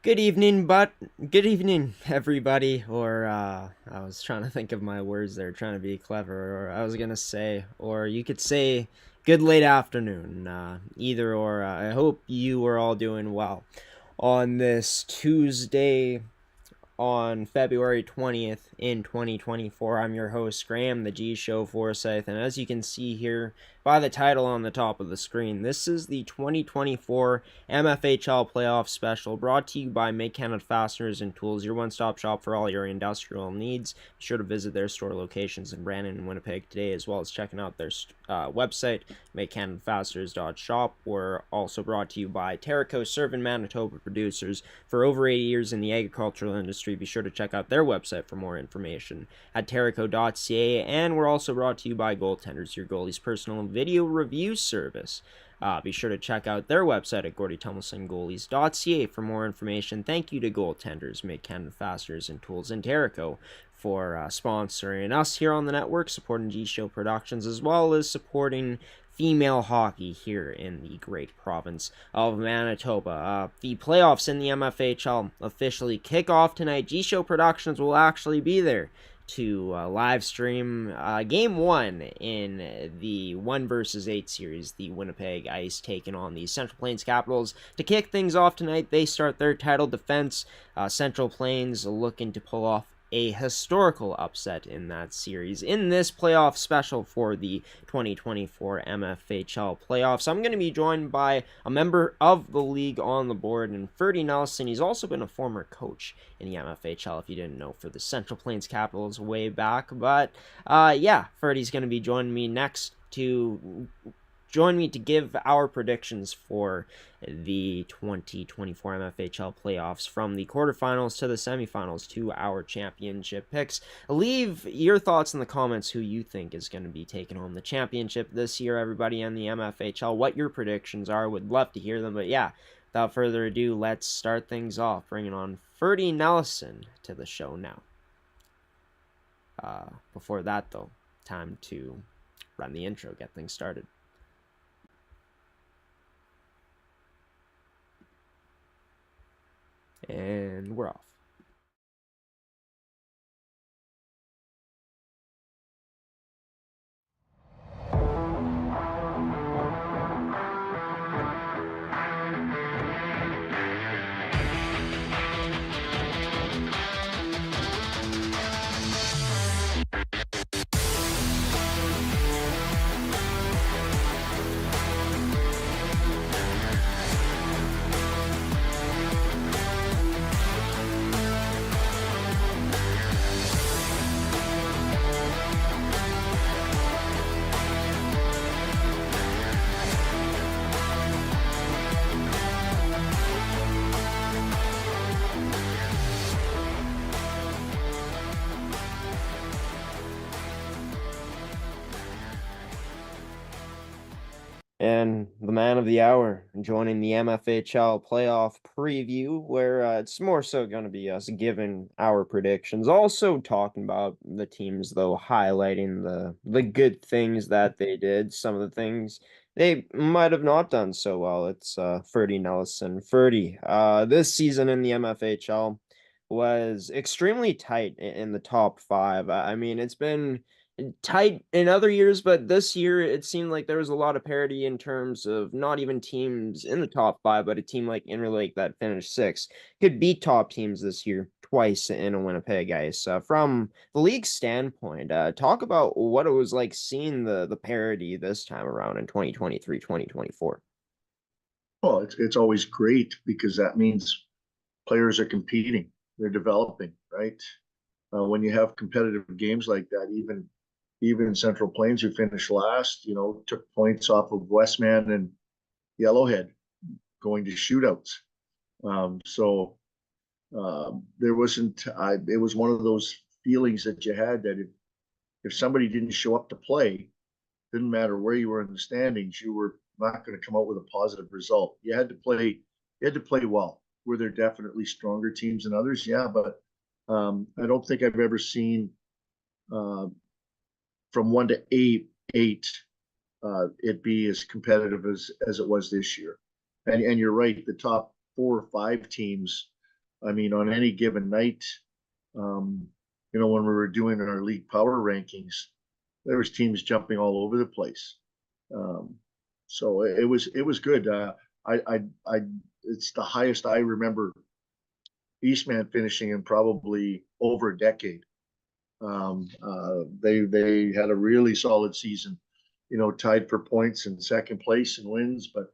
Good evening, everybody. I was trying to think of my words there, trying to be clever. Or I was gonna say, or you could say, good late afternoon. Either or. I hope you are all doing well on this Tuesday on February 20th in 2024. I'm your host, Graeme, the GShow Forsyth, and as you can see here by the title on the top of the screen, this is the 2024 MFHL Playoff Special brought to you by Make Canada Fasteners and Tools, your one-stop shop for all your industrial needs. Be sure to visit their store locations in Brandon and Winnipeg today, as well as checking out their website, makecanadafasteners.shop. We're also brought to you by Terrico, serving Manitoba producers for over 80 years in the agricultural industry. Be sure to check out their website for more information at terrico.ca. And we're also brought to you by Goaltenders, your goalie's personal video review service. Be sure to check out their website at gordytumelsongoalies.ca for more information. Thank you to Goaltenders, Make Canada Fasteners and Tools, and Terrico for sponsoring us here on the network, supporting GShow Productions, as well as supporting female hockey here in the great province of Manitoba. The playoffs in the MFHL officially kick off tonight. GShow Productions will actually be there to live stream game one in the 1 versus 8 series. The Winnipeg Ice taking on the Central Plains Capitals. To kick things off tonight, they start their title defense. Central Plains looking to pull off a historical upset in that series in this playoff special for the 2024 MFHL playoffs. I'm going to be joined by a member of the league on the board, and Ferdi Nelissen. He's also been a former coach in the MFHL, if you didn't know, for the Central Plains Capitals way back. But yeah, Ferdi's going to be joining me next to give our predictions for the 2024 MFHL playoffs from the quarterfinals to the semifinals to our championship picks. Leave your thoughts in the comments who you think is going to be taking home the championship this year, everybody in the MFHL, what your predictions are. Would love to hear them. But yeah, without further ado, let's start things off, bringing on Ferdi Nelissen to the show now. Before that, though, time to run the intro, get things started. And we're off. And the man of the hour joining the MFHL playoff preview, where it's more so going to be us giving our predictions. Also talking about the teams, though, highlighting the good things that they did, some of the things they might have not done so well. It's Ferdi Nelissen. Ferdi, this season in the MFHL was extremely tight in the top five. I mean, it's been tight in other years, but this year it seemed like there was a lot of parity in terms of not even teams in the top five, but a team like Interlake that finished sixth could beat top teams this year twice in a Winnipeg Ice. From the league standpoint, talk about what it was like seeing the parity this time around in 2023, 2024. Well, it's always great because that means players are competing, they're developing, right? When you have competitive games like that, even Central Plains, who finished last, took points off of Westman and Yellowhead going to shootouts. There wasn't. It was one of those feelings that you had that if somebody didn't show up to play, didn't matter where you were in the standings, you were not going to come out with a positive result. You had to play. You had to play well. Were there definitely stronger teams than others? Yeah, but I don't think I've ever seen from 1 to 8 it be as competitive as it was this year. And you're right, the top 4 or 5 teams I mean, on any given night, um, when we were doing our league power rankings, there was teams jumping all over the place. Um, so it was good. I it's the highest I remember Eastman finishing in probably over a decade. They had a really solid season, tied for points in second place and wins, but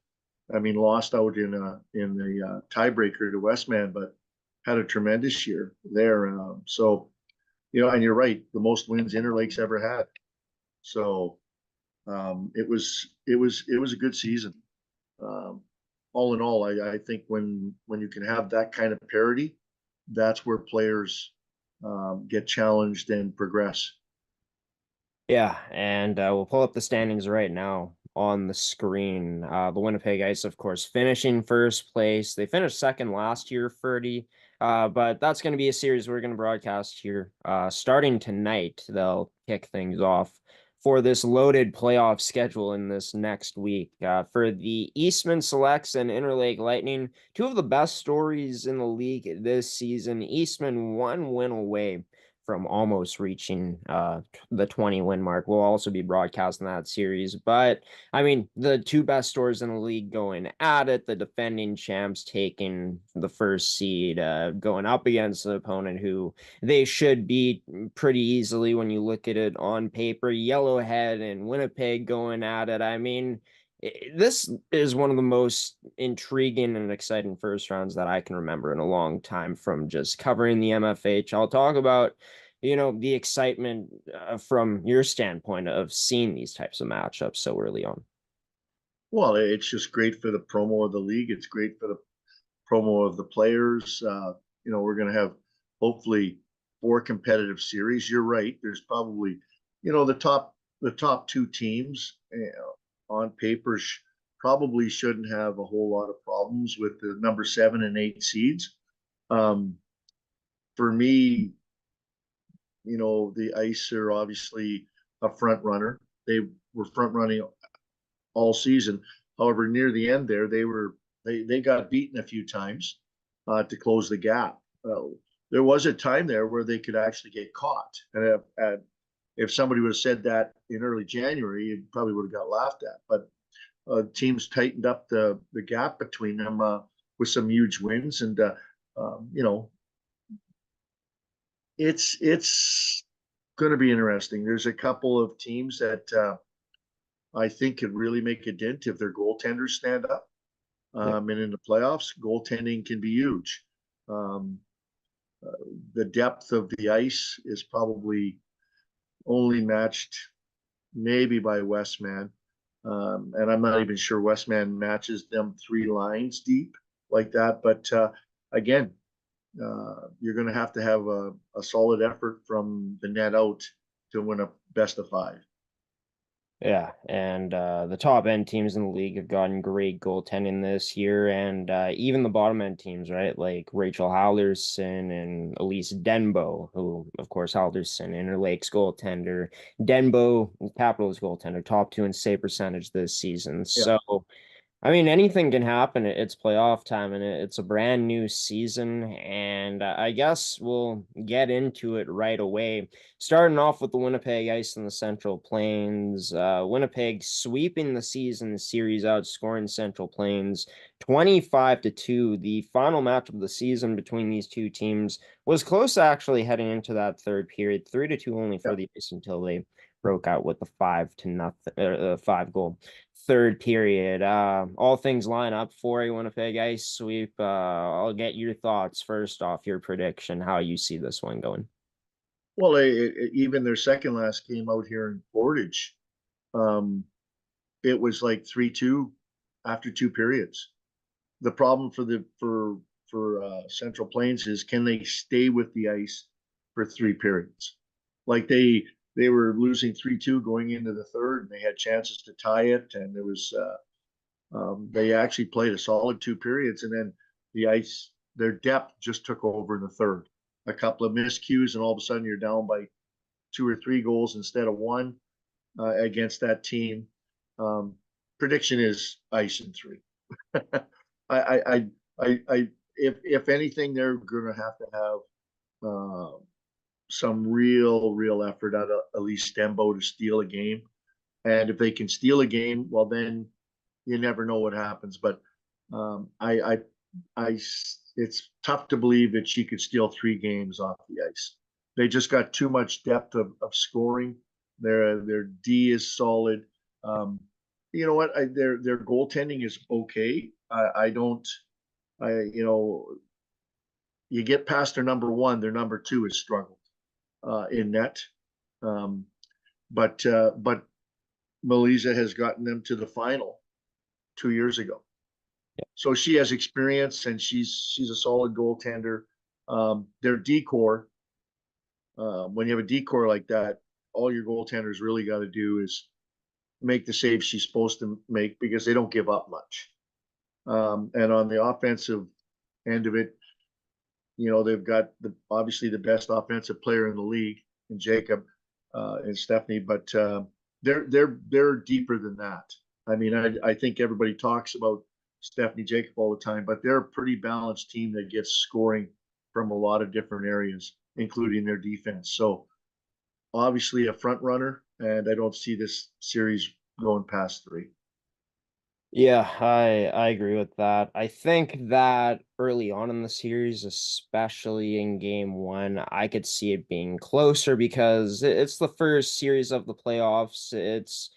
I mean lost out in the tiebreaker to Westman, but had a tremendous year there. So and you're right, the most wins Interlake's ever had. So it was a good season. Um, all in all, I think when you can have that kind of parity, that's where players get challenged and progress. Yeah, and we'll pull up the standings right now on the screen. The Winnipeg Ice, of course, finishing first place. They finished second last year, Ferdi. But that's going to be a series we're going to broadcast here. Starting tonight, they'll kick things off for this loaded playoff schedule in this next week. For the Eastman Selects and Interlake Lightning, two of the best stories in the league this season. Eastman one win away from almost reaching the 20 win mark. We'll also be broadcasting that series. But I mean, the two best stories in the league going at it, the defending champs taking the first seed, going up against the opponent who they should beat pretty easily when you look at it on paper. Yellowhead and Winnipeg going at it. I mean, this is one of the most intriguing and exciting first rounds that I can remember in a long time from just covering the MFH. I'll talk about, the excitement from your standpoint of seeing these types of matchups so early on. Well, it's just great for the promo of the league. It's great for the promo of the players. We're going to have hopefully 4 competitive series. You're right. There's probably, the top 2 teams on paper probably shouldn't have a whole lot of problems with the number 7 and 8 seeds. For me, the Ice are obviously a front runner. They were front running all season. However, near the end there, they got beaten a few times to close the gap. There was a time there where they could actually get caught, and if somebody would have said that in early January, it probably would have got laughed at. But teams tightened up the gap between them with some huge wins, and it's going to be interesting. There's a couple of teams that I think could really make a dent if their goaltenders stand up. And in the playoffs, goaltending can be huge. Um, the depth of the ice is probably only matched maybe by Westman. And I'm not even sure Westman matches them 3 lines deep like that. But again, you're going to have a solid effort from the net out to win a best of 5. Yeah, and the top end teams in the league have gotten great goaltending this year, and even the bottom end teams, right? Like Rachel Halderson and Elise Denbo, who, of course, Halderson, Interlake's goaltender, Denbo, Capitals goaltender, top 2 in save percentage this season. Yeah. So I mean, anything can happen. It's playoff time and it's a brand new season. And I guess we'll get into it right away. Starting off with the Winnipeg Ice in the Central Plains. Winnipeg sweeping the season series, outscoring Central Plains 25-2. The final match of the season between these two teams was close actually heading into that third period. 3-2 only for Yeah. the Ice until they broke out with the 5-0, 5-goal third period. All things line up for a Winnipeg Ice sweep. I'll get your thoughts first off, your prediction, how you see this one going. Well, even their second last game out here in Portage, um, it was like 3-2 after 2 periods. The problem for Central Plains is, can they stay with the ice for 3 periods? Like they were losing 3-2 going into the third, and they had chances to tie it, and there was they actually played a solid 2 periods, and then the ice, their depth just took over in the third. A couple of miscues, and all of a sudden you're down by 2 or 3 goals instead of 1 against that team. Prediction is ice in 3. I if anything, they're going to have some real effort out of at least Stembo to steal a game. And if they can steal a game, well, then you never know what happens. But I, it's tough to believe that she could steal 3 games off the ice. They just got too much depth of scoring. Their D is solid. Um, you know what? Their goaltending is okay. I don't. You know, you get past their number one, their number two has struggled in net. Um, but Melissa has gotten them to the final 2 years ago. Yeah. So she has experience and she's a solid goaltender. Their decor, when you have a decor like that, all your goaltenders really got to do is make the save she's supposed to make because they don't give up much. And on the offensive end of it, you know, they've got obviously the best offensive player in the league in Jacob and Stephanie, but they're deeper than that. I mean, I think everybody talks about Stephanie Jacob all the time, but they're a pretty balanced team that gets scoring from a lot of different areas, including their defense. So obviously a front runner, and I don't see this series going past 3. Yeah, I agree with that. I think that early on in the series, especially in game one, I could see it being closer because it's the first series of the playoffs. It's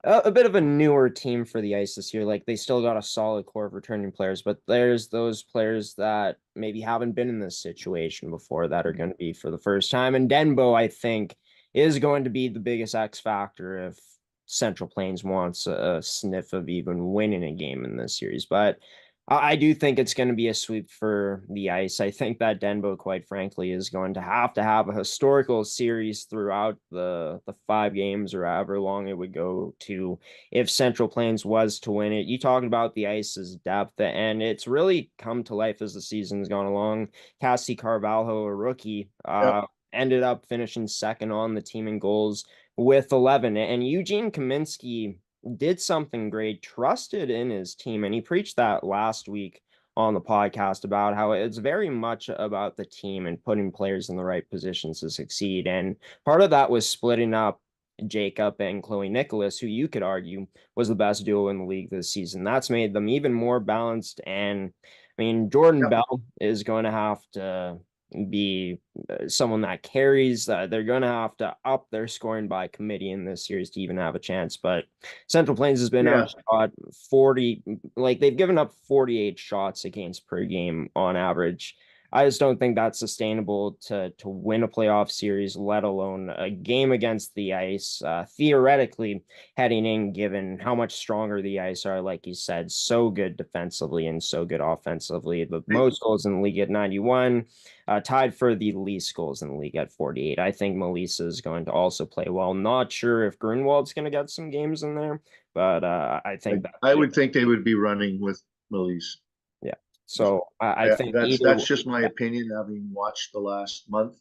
a bit of a newer team for the Ice this year. Like they still got a solid core of returning players, but there's those players that maybe haven't been in this situation before that are going to be for the first time. And Denbo, I think, is going to be the biggest X factor if Central Plains wants a sniff of even winning a game in this series. But I do think it's going to be a sweep for the Ice. I think that Denbo, quite frankly, is going to have a historical series throughout the 5 games or however long it would go to if Central Plains was to win it. You talked about the Ice's depth, and it's really come to life as the season's gone along. Cassie Carvalho, a rookie, Yep. ended up finishing second on the team in goals with 11. And Eugene Kaminsky did something great, trusted in his team. And he preached that last week on the podcast about how it's very much about the team and putting players in the right positions to succeed. And part of that was splitting up Jacob and Chloe Nicholas, who you could argue was the best duo in the league this season. That's made them even more balanced. And I mean, Jordan Yep. Bell is going to have to be someone that carries. They're going to have to up their scoring by committee in this series to even have a chance. But Central Plains has been Yeah. outshot 40, like they've given up 48 shots against per game on average. I just don't think that's sustainable to win a playoff series, let alone a game against the Ice. Theoretically, heading in, given how much stronger the Ice are, like you said, so good defensively and so good offensively. The most goals in the league at 91, tied for the least goals in the league at 48. I think Melissa is going to also play well. Not sure if Grunwald's going to get some games in there, but I think that I would think they would be running with Melise. yeah. So I think That's just my opinion, having watched the last month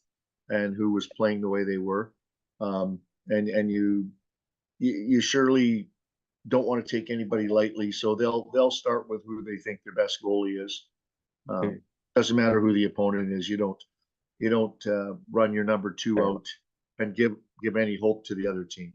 and who was playing the way they were. And you surely don't want to take anybody lightly, so they'll start with who they think their best goalie is. Um, doesn't matter who the opponent is. You don't run your number two fair, out and give any hope to the other team.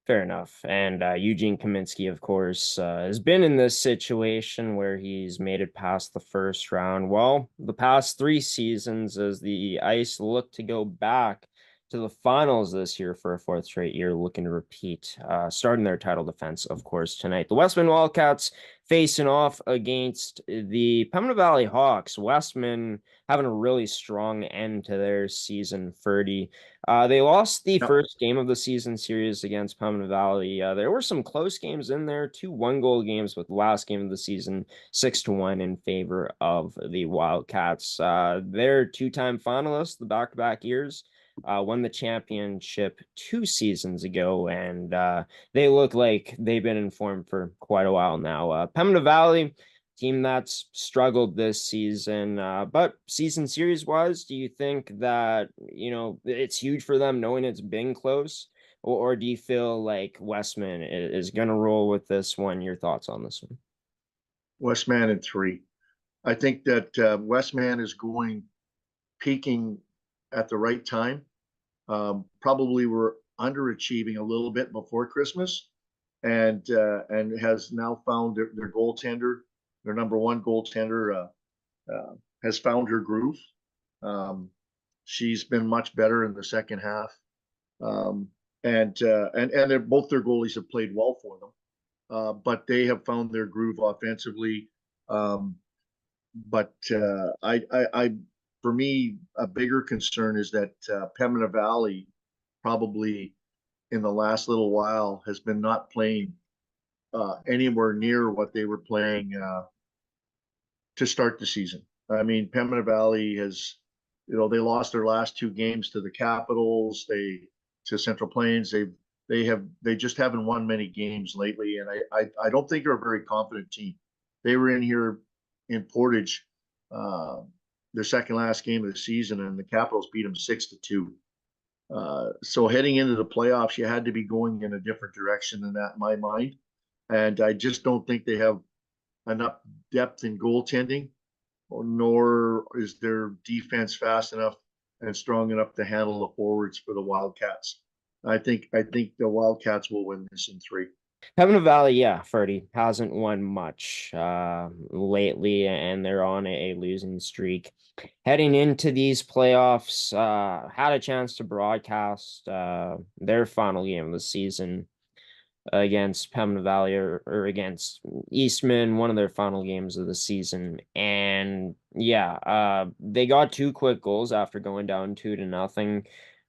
fair enough. And Eugene Kaminsky, of course, has been in this situation where he's made it past the first round. Well, the past 3 seasons, as the Ice look to go back to the finals this year for a fourth straight year, looking to repeat, starting their title defense, of course, tonight. The Westman Wildcats facing off against the Pembina Valley Hawks. Westman having a really strong end to their season, Ferdi. They lost the Yep. first game of the season series against Pembina Valley. There were some close games in there, 2 1-goal games, with the last game of the season 6-1 in favor of the Wildcats. They're 2-time finalists the back-to-back years. Won the championship 2 seasons ago, and they look like they've been in form for quite a while now. Pembina Valley, team that's struggled this season, but season series wise, do you think that it's huge for them knowing it's been close, or do you feel like Westman is going to roll with this one? Your thoughts on this one? Westman in 3. I think that Westman is peaking at the right time. Probably were underachieving a little bit before Christmas, and has now found their goaltender, their number one goaltender, has found her groove. Um, she's been much better in the second half, um, and both their goalies have played well for them, but they have found their groove offensively. Um, but for me, a bigger concern is that Pembina Valley probably in the last little while has been not playing anywhere near what they were playing to start the season. I mean, Pembina Valley has, they lost their last two games to the Capitals, to Central Plains. They just haven't won many games lately, and I don't think they're a very confident team. They were in here in Portage, their second last game of the season, and the Capitals beat them 6-2. So heading into the playoffs, you had to be going in a different direction than that, in my mind. And I just don't think they have enough depth in goaltending, nor is their defense fast enough and strong enough to handle the forwards for the Wildcats. I think the Wildcats will win this in 3. Pembina Valley, yeah, Ferdi hasn't won much lately, and they're on a losing streak. Heading into these playoffs, had a chance to broadcast their final game of the season against Pembina Valley or against Eastman, one of their final games of the season. And yeah, they got 2 quick goals after going down 2-0.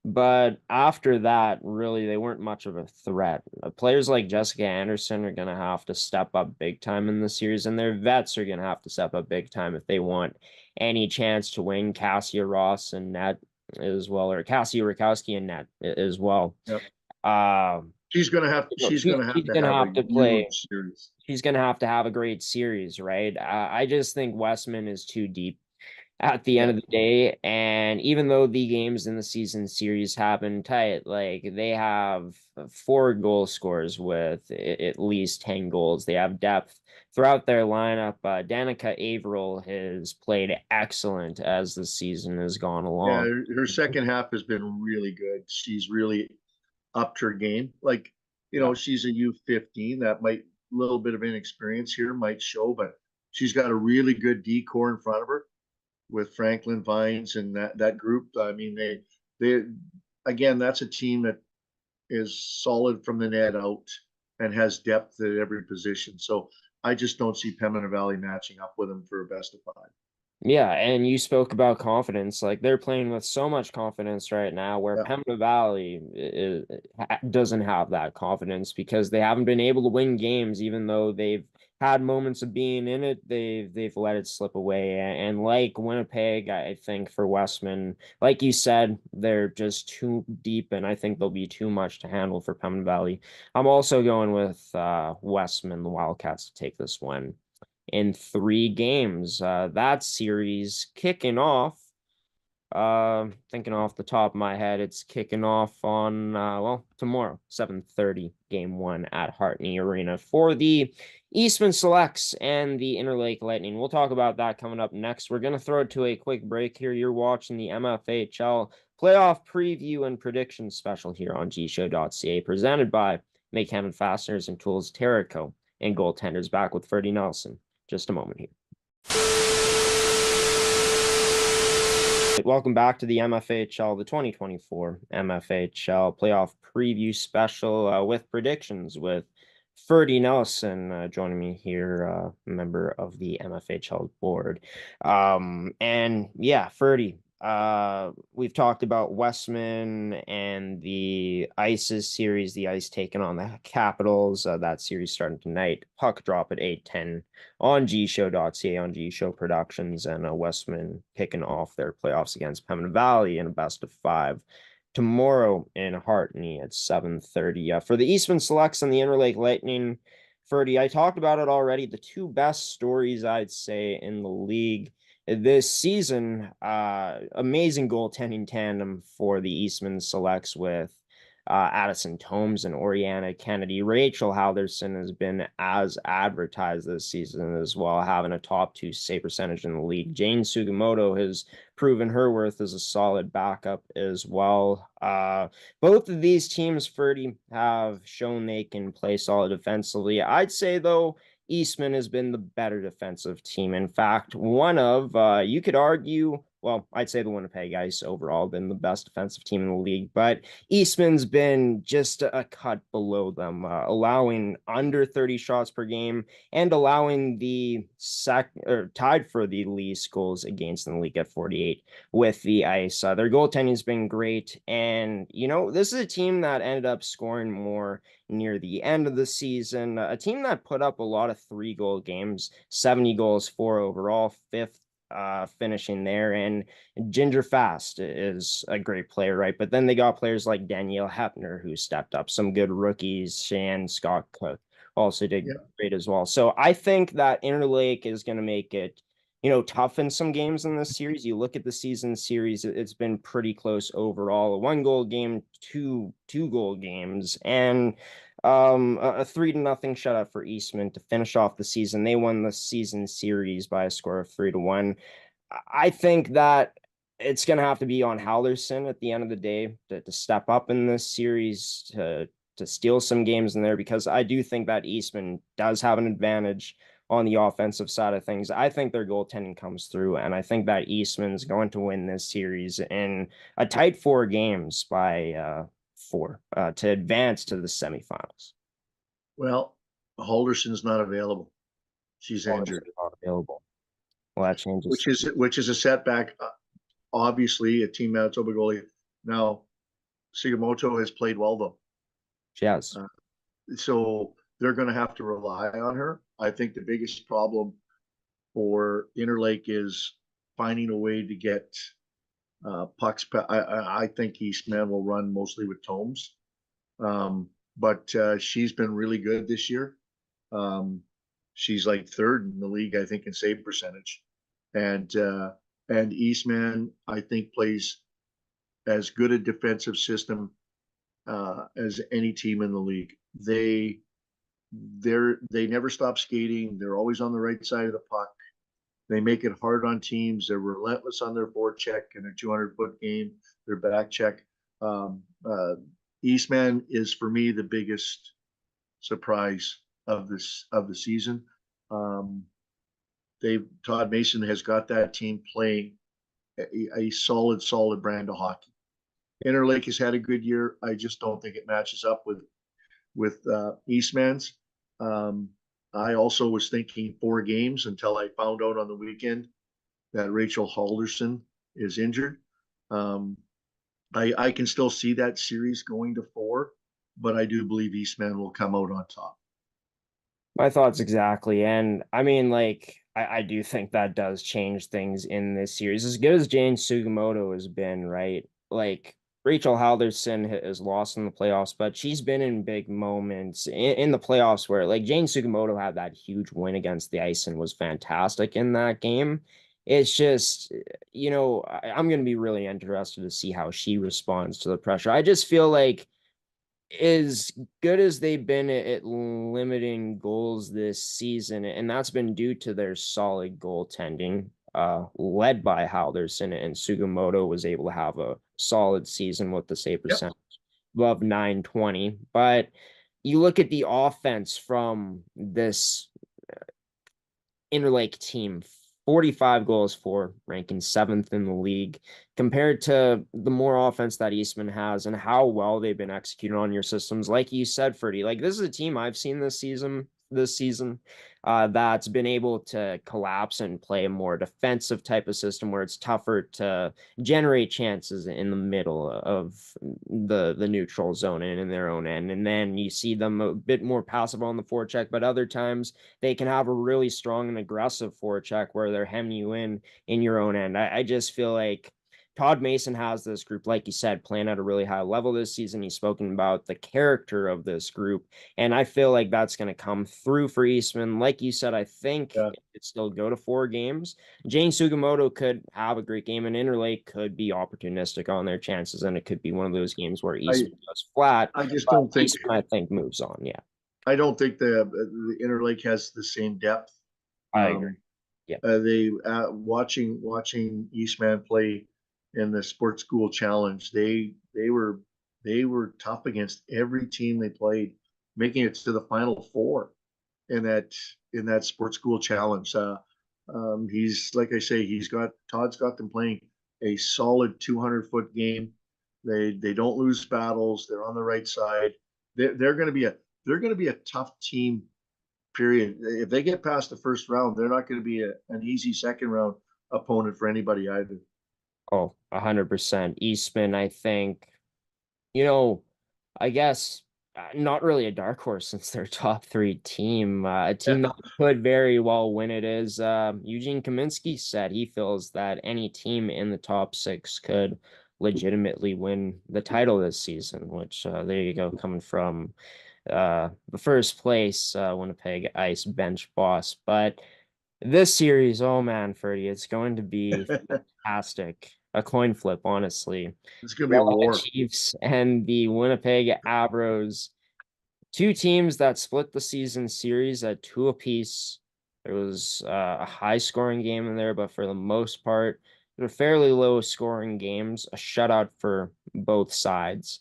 But after that, really, they weren't much of a threat. Players like Jessica Anderson are going to have to step up big time in the series, and their vets are going to have to step up big time if they want any chance to win. Cassia Ross and net as well, or Cassia Rakowski and net as well. Yep. Uh, She's gonna have she's to gonna have a have to play. huge series. She's gonna have to have a great series, right? I just think Westman is too deep at the end Yeah. of the day. And even though the games in the season series have been tight, like they have 4 goal scorers with at least 10 goals. They have depth throughout their lineup. Danica Averill has played excellent as the season has gone Yeah, along. her second half has been really good. She's really upped her game. Like, Yeah. she's a U15. That might little bit of inexperience here might show, but she's got a really good decor in front of her with Franklin Vines and that group. I mean, they again, that's a team that is solid from the net out and has depth at every position. So I just don't see Pembina Valley matching up with them for a best of 5. Yeah, and you spoke about confidence. Like they're playing with so much confidence right now, where Yeah. Pembina Valley doesn't have that confidence because they haven't been able to win games, even though they've had moments of being in it. They've let it slip away. And like Winnipeg, I think for Westman, like you said, they're just too deep, and I think they'll be too much to handle for Pembina Valley. I'm also going with Westman, the Wildcats, to take this one in 3 games. That series kicking off. Thinking off the top of my head, it's kicking off on tomorrow, 7:30, game 1 at Hartney Arena for the Eastman Selects and the Interlake Lightning. We'll talk about that coming up next. We're gonna throw it to a quick break here. You're watching the MFHL Playoff Preview and Prediction Special here on gshow.ca, presented by McHennon Fasteners and Tools, Terrico, and Goaltenders. Back with Ferdi Nelissen. Just a moment here. Welcome back to the MFHL, the 2024 MFHL Playoff Preview Special with predictions with Ferdi Nelissen joining me here, a member of the MFHL board. And yeah, Ferdi, we've talked about Westman and the Ice's series, the Ice taking on the Capitals. That series starting tonight. Puck drop at 8:10 on gshow.ca, on GShow Productions, and Westman kicking off their playoffs against Pembina Valley in a best of 5 tomorrow in Hartney at 7:30. For the Eastman Selects and the Interlake Lightning, Ferdi, I talked about it already. The 2 best stories, I'd say, in the league this season. Amazing goaltending tandem for the Eastman Selects with Addison Tomes and Oriana Kennedy. Rachel Halderson has been as advertised this season as well, having a top 2 save percentage in the league. Jane Sugimoto has proven her worth as a solid backup as well. Both of these teams, Ferdi, have shown they can play solid defensively. I'd say, though, Eastman has been the better defensive team. In fact, you could argue, well, I'd say the Winnipeg Ice overall been the best defensive team in the league, but Eastman's been just a cut below them, allowing under 30 shots per game and allowing the tied for the least goals against in the league at 48 with the Ice. Their goaltending's been great, and this is a team that ended up scoring more near the end of the season. A team that put up a lot of 3-goal games, 70 goals, 4 overall, fifth finishing there. And Ginger Fast is a great player, right? But then they got players like Danielle Hepner who stepped up, some good rookies. Shan Scott Cook also did great as well. So I think that Interlake is going to make it tough in some games in this series. You look at the season series, it's been pretty close overall. A 1-goal game, two-goal games, and a 3-0 shutout for Eastman to finish off the season. They won the season series by a score of 3-1. I think that it's going to have to be on Halderson at the end of the day to step up in this series to steal some games in there, because I do think that Eastman does have an advantage on the offensive side of things. I think their goaltending comes through, and I think that Eastman's going to win this series in a tight 4 games by 4 to advance to the semifinals. Well, Halderson's not available. She's injured. Not available. Well, that changes. Which is a setback. Obviously, a Team Manitoba goalie. Now, Sugimoto has played well though. She has. So they're going to have to rely on her. I think the biggest problem for Interlake is finding a way to get pucks. I think Eastman will run mostly with Tomes, but she's been really good this year. She's like 3rd in the league, I think, in save percentage, and Eastman, I think, plays as good a defensive system as any team in the league. They never stop skating. They're always on the right side of the puck. They make it hard on teams. They're relentless on their forecheck and their 200-foot game, their back check. Eastman is, for me, the biggest surprise of the season. Todd Mason has got that team playing a solid brand of hockey. Interlake has had a good year. I just don't think it matches up with Eastman's. I also was thinking 4 games until I found out on the weekend that Rachel Halderson is injured. I can still see that series going to 4, but I do believe Eastman will come out on top. My thoughts exactly. And I mean, I do think that does change things in this series. As good as Jane Sugimoto has been, right? Rachel Halderson has lost in the playoffs, but she's been in big moments in the playoffs where, Jane Sugimoto had that huge win against the Ice and was fantastic in that game. It's just, I'm going to be really interested to see how she responds to the pressure. I just feel like, as good as they've been at limiting goals this season, and that's been due to their solid goaltending, led by Halderson, and Sugimoto was able to have a solid season with the save percentage above 920. But you look at the offense from this Interlake team, 45 goals for, ranking 7th in the league, compared to the more offense that Eastman has and how well they've been executing on your systems. Like you said, Ferdi, this is a team I've seen this season that's been able to collapse and play a more defensive type of system where it's tougher to generate chances in the middle of the neutral zone and in their own end. And then you see them a bit more passive on the forecheck, but other times they can have a really strong and aggressive forecheck where they're hemming you in your own end. I just feel like Todd Mason has this group, like you said, playing at a really high level this season. He's spoken about the character of this group, and I feel like that's going to come through for Eastman. Like you said, I think Yeah. it could still go to 4 games. Jane Sugimoto could have a great game, and Interlake could be opportunistic on their chances, and it could be one of those games where I Eastman goes flat. I just But don't think Eastman, I think, moves on. Yeah, the Interlake has the same depth. I agree. Um, Yeah. they watching Eastman play in the sports school challenge. They were tough against every team they played, making it to the final four in that sports school challenge. He's like I say, Todd's got them playing a solid 200-foot game. They don't lose battles. They're on the right side. They're going to be a tough team. Period. If they get past the first round, they're not going to be an easy second round opponent for anybody either. Oh, 100%. Eastman, I think, you know, I guess not really a dark horse since they're a top 3 team. A team that could very well win it is Eugene Kaminsky said he feels that any team in the top 6 could legitimately win the title this season, which there you go, coming from the first place Winnipeg Ice bench boss. But this series, oh man, Ferdy, it's going to be fantastic. A coin flip, honestly. It's going to be a Yellowhead war. Chiefs and the Winnipeg Avros, 2 teams that split the season series at 2 apiece. There was a high scoring game in there, but for the most part, they're fairly low scoring games, a shutout for both sides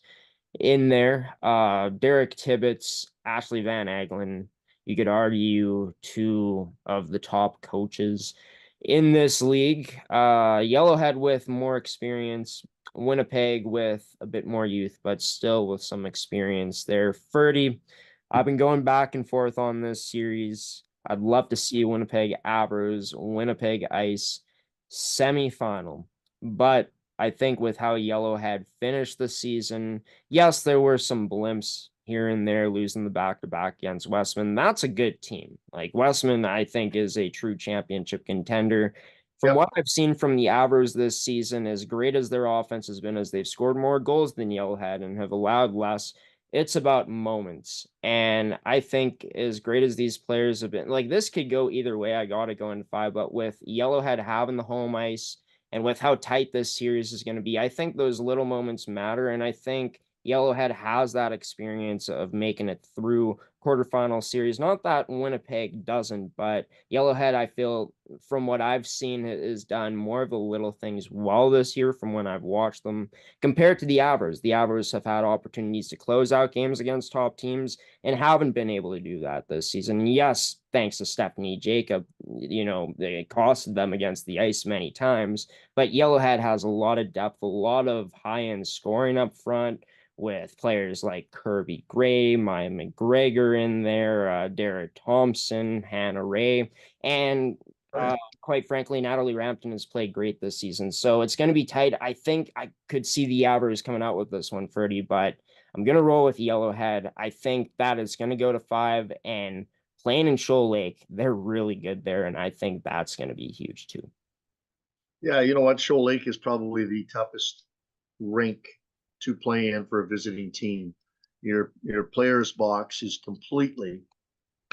in there. Derek Tibbetts, Ashley Van Aglen, you could argue 2 of the top coaches in this league. Yellowhead with more experience, Winnipeg with a bit more youth, but still with some experience there. Ferdy, I've been going back and forth on this series. I'd love to see Winnipeg Avros, Winnipeg Ice semifinal, but I think with how Yellowhead finished the season, yes, there were some blimps here and there, losing the back-to-back against Westman. That's a good team. Like Westman, I think, is a true championship contender. From Yep. what I've seen from the Avros this season, as great as their offense has been, as they've scored more goals than Yellowhead and have allowed less, it's about moments. And I think as great as these players have been, like this could go either way. I got to go in 5, but with Yellowhead having the home ice, and with how tight this series is going to be, I think those little moments matter. And I think Yellowhead has that experience of making it through quarterfinal series. Not that Winnipeg doesn't, but Yellowhead, I feel, from what I've seen, has done more of the little things well this year from when I've watched them compared to the Avers. The Avers have had opportunities to close out games against top teams and haven't been able to do that this season. Yes, thanks to Stephanie Jacob, they costed them against the ice many times, but Yellowhead has a lot of depth, a lot of high-end scoring up front with players like Kirby Gray, Maya McGregor in there, Dara Thompson, Hannah Ray, and Right. quite frankly, Natalie Rampton has played great this season. So it's going to be tight. I think I could see the Avers coming out with this one, Ferdy, but I'm going to roll with Yellowhead. I think that is going to go to 5, and playing in Shoal Lake, they're really good there, and I think that's going to be huge too. Yeah, you know what? Shoal Lake is probably the toughest rink to play in for a visiting team. Your player's box is completely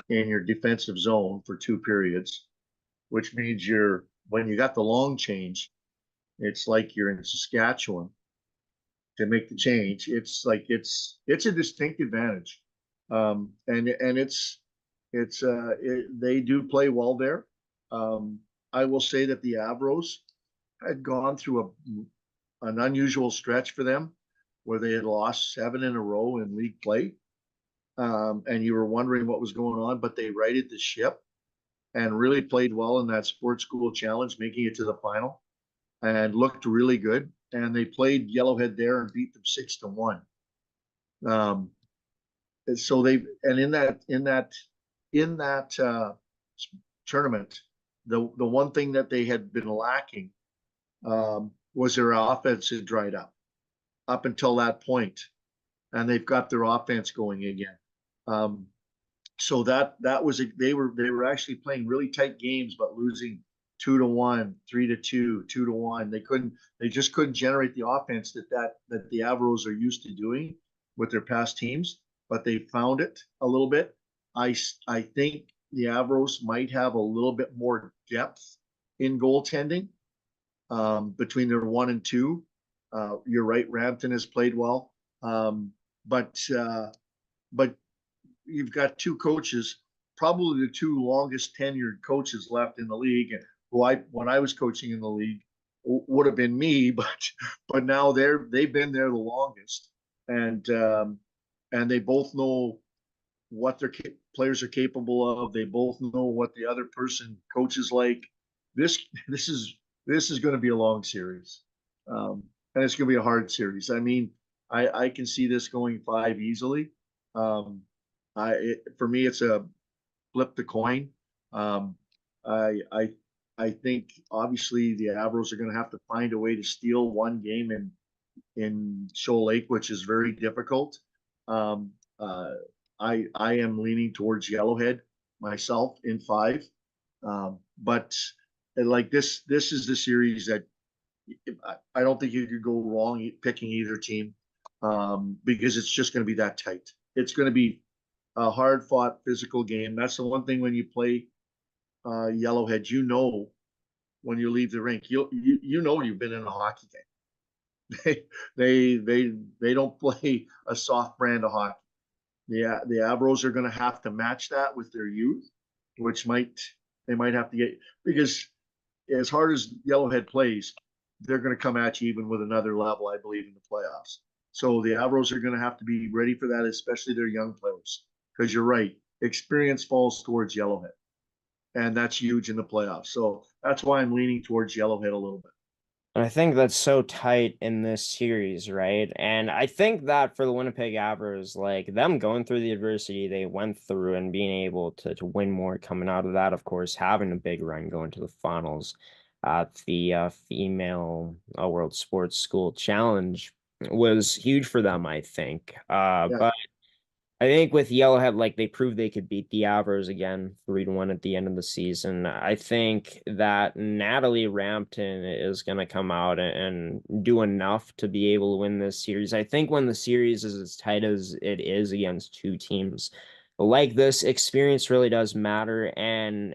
in your defensive zone for 2 periods, which means when you got the long change, it's like you're in Saskatchewan to make the change. It's like it's a distinct advantage, and they do play well there. I will say that the Avros had gone through an unusual stretch for them where they had lost 7 in a row in league play. And you were wondering what was going on, but they righted the ship and really played well in that sports school challenge, making it to the final and looked really good. And they played Yellowhead there and beat them 6-1. Um, so they and in that tournament, the one thing that they had been lacking was their offense had dried up until that point, and they've got their offense going again. So that was they were actually playing really tight games, but losing 2-1, 3-2, 2-1. They just couldn't generate the offense that the Avros are used to doing with their past teams, but they found it a little bit. I think the Avros might have a little bit more depth in goaltending between their 1 and 2. You're right, Rampton has played well, but you've got two coaches, probably the two longest tenured coaches left in the league, who when I was coaching in the league would have been me, but now they've been there the longest, and they both know what their players are capable of. They both know what the other person coaches like. This is going to be a long series, and it's going to be a hard series. I mean, I can see this going 5 easily. For me, it's a flip the coin. Um, I think obviously the Avros are going to have to find a way to steal one game in Shoal Lake, which is very difficult. I am leaning towards Yellowhead myself in 5, but like this is the series that I don't think you could go wrong picking either team, because it's just going to be that tight. It's going to be a hard fought physical game. That's the one thing when you play Yellowhead, when you leave the rink, you know you've been in a hockey game. They don't play a soft brand of hockey. The Avros are going to have to match that with their youth, which they might have to get, because as hard as Yellowhead plays, they're going to come at you even with another level, I believe, in the playoffs. So the Avros are going to have to be ready for that, especially their young players. Because you're right, experience falls towards Yellowhead, and that's huge in the playoffs. So that's why I'm leaning towards Yellowhead a little bit. And I think that's so tight in this series, right? And I think that for the Winnipeg Avros, like them going through the adversity they went through and being able to win more coming out of that, of course, having a big run going to the finals at the female World Sports School Challenge was huge for them, I think. Yeah, But I think with Yellowhead, like they proved they could beat the Avros again, 3-1 at the end of the season. I think that Natalie Rampton is going to come out and do enough to be able to win this series. I think when the series is as tight as it is against two teams like this, experience really does matter, and